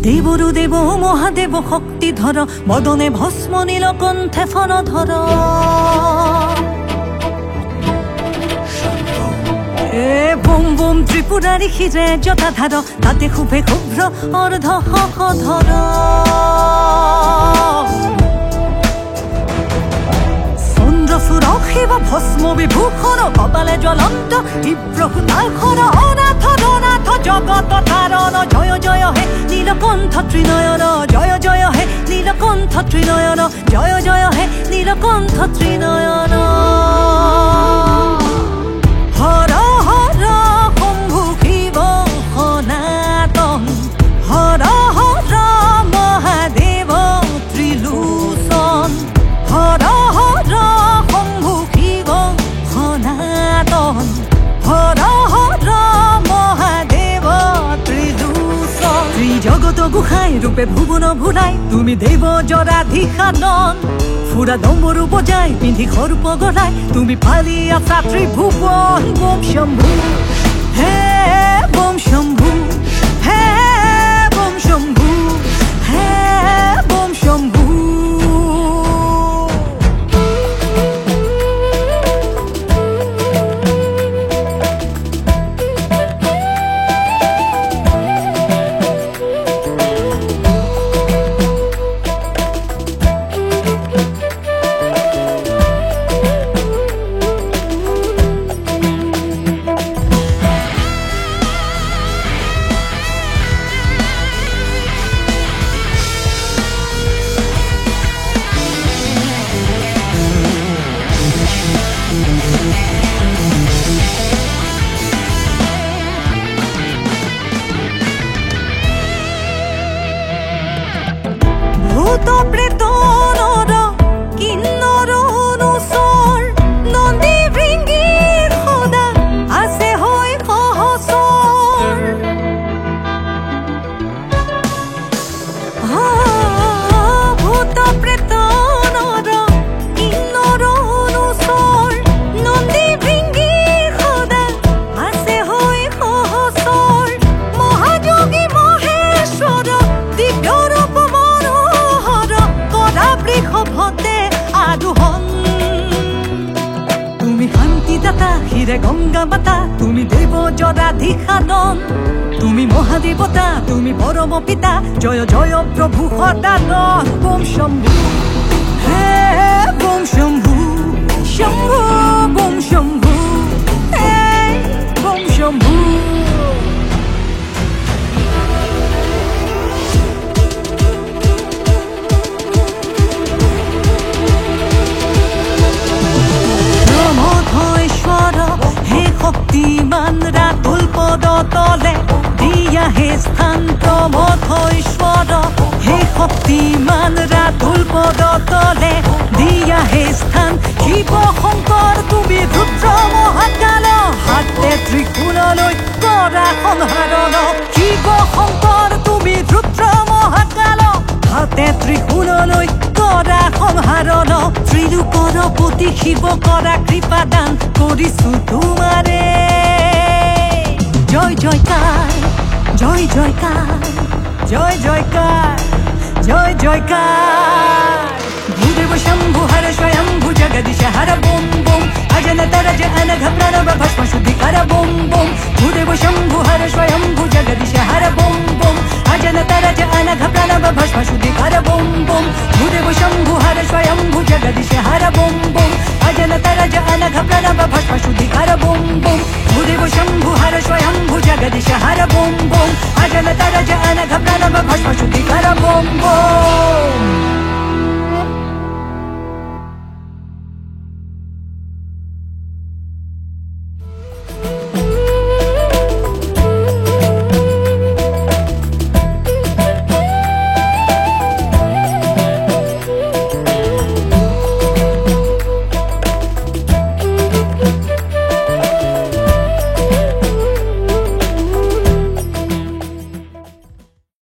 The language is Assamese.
দেবরু দেব মহাদেব শক্তিধর বদনে ভস্ম নীলকণ্ঠে ফণধর বোম বোম ত্রিপুরারি খিরে জটাধার তাতে খুবে শুভ্র অর্ধ হকধর সুরক্ষিব ভস্ম বিভূষণ কপালে জ্বলন্ত তীব্র হুতাখর অনাথ ধনাথ জগত তারণ জয় জয় হে নীলকণ্ঠ ত্রিনয়ন জয় জয় হে নীলকণ্ঠ ত্রিনয়ন জয় জয় হে নীলকণ্ঠ ত্রিনয়ন হর হর শম্ভু শিৱ সনাতন হৰ হৰ মহাদেৱ ত্ৰিলোচন হৰ হৰ শম্ভু শিৱ সনাতন হৰ হৰ মহাদেৱ ত্ৰিলোচন ত্ৰিজগত গোসাঁই ৰূপে ভুৱন ভুলাই তুমি দেৱ জৰাধিসাধন ফুৰা ডম্বৰু বজাই পিন্ধি সৰূপ গলাই তুমি পালি আছা ত্ৰিভুৱন বোম শম্ভু হে বোম শম্ভু হে বোম শম্ভু হে বোম শম্ভু ভূত প্রেত নর কিন্নর অনুচৰ নন্দী ভৃঙ্গীৰ সদা আছে হৈ সহচৰ ভূত প্ৰেত নৰ কিন্নৰ অনুচৰ নন্দী ভৃঙ্গীৰ সদা আছে হৈ সহচৰ মহাযোগী মহেশ্বৰ দিব্য ৰূপ ভতে আৰোহণ তুমি শান্তিদাতা হিৰে গংগা মাতা তুমি দেৱ জৰাধিসাধন তুমি মহাদেৱতা তুমি পৰম পিতা জয় জয় প্ৰভু সদানন বোম শম্ভু হে বোম শম্ভু শম্ভু বোম শম্ভু হে বোম শম্ভু হে শক্তিমান ৰাতুল পদ তলে দিয়া হে স্থান প্ৰমথৈশ্বৰ হে শক্তিমান ৰাতুল পদ তলে দিয়া হে স্থান শিৱ শংকৰ তুমি ৰুদ্ৰ মহাকাল হাতে ত্ৰিশূললৈ কৰা সংহাৰণ শিৱ শংকৰ তুমি ৰুদ্ৰ মহাকাল হাতে ত্ৰিশূললৈ কৰা সংহাৰণ ত্ৰিলোকৰ পতি শিৱ কৰা কৃপাদান কৰিছো তোমাৰে জয় জয়কাৰ জয় জয়কাৰ জয় জয়কাৰ জয় জয়কাৰ ভূদেৱ শম্ভু হৰ স্বয়ম্ভু জগদীশ হৰ বোম বোম অজনত ৰজ অনঘ প্ৰণব ভস্ম শুদ্ধিকৰ বোম বোম ভূদেৱ শম্ভু হৰ স্বয়ম্ভু জগদীশ হৰ বোম বোম অজনত ৰজ অনঘ প্ৰণব ভস্ম শুদ্ধিকৰ বোম বোম ভূদেৱ শম্ভু হৰ স্বয়ম্ভু জগদীশ হৰ বোম বোম অজনত ৰজ অনঘ প্ৰণব ভস্ম শুদ্ধিকৰ বোম বোম ভূদেৱ শম্ভু হৰ স্বয়ম্ভু জগদীশ হৰ বোম বোম অজনত ৰজ অনঘ প্ৰণব ভস্ম শুদ্ধিকৰ বোম বোম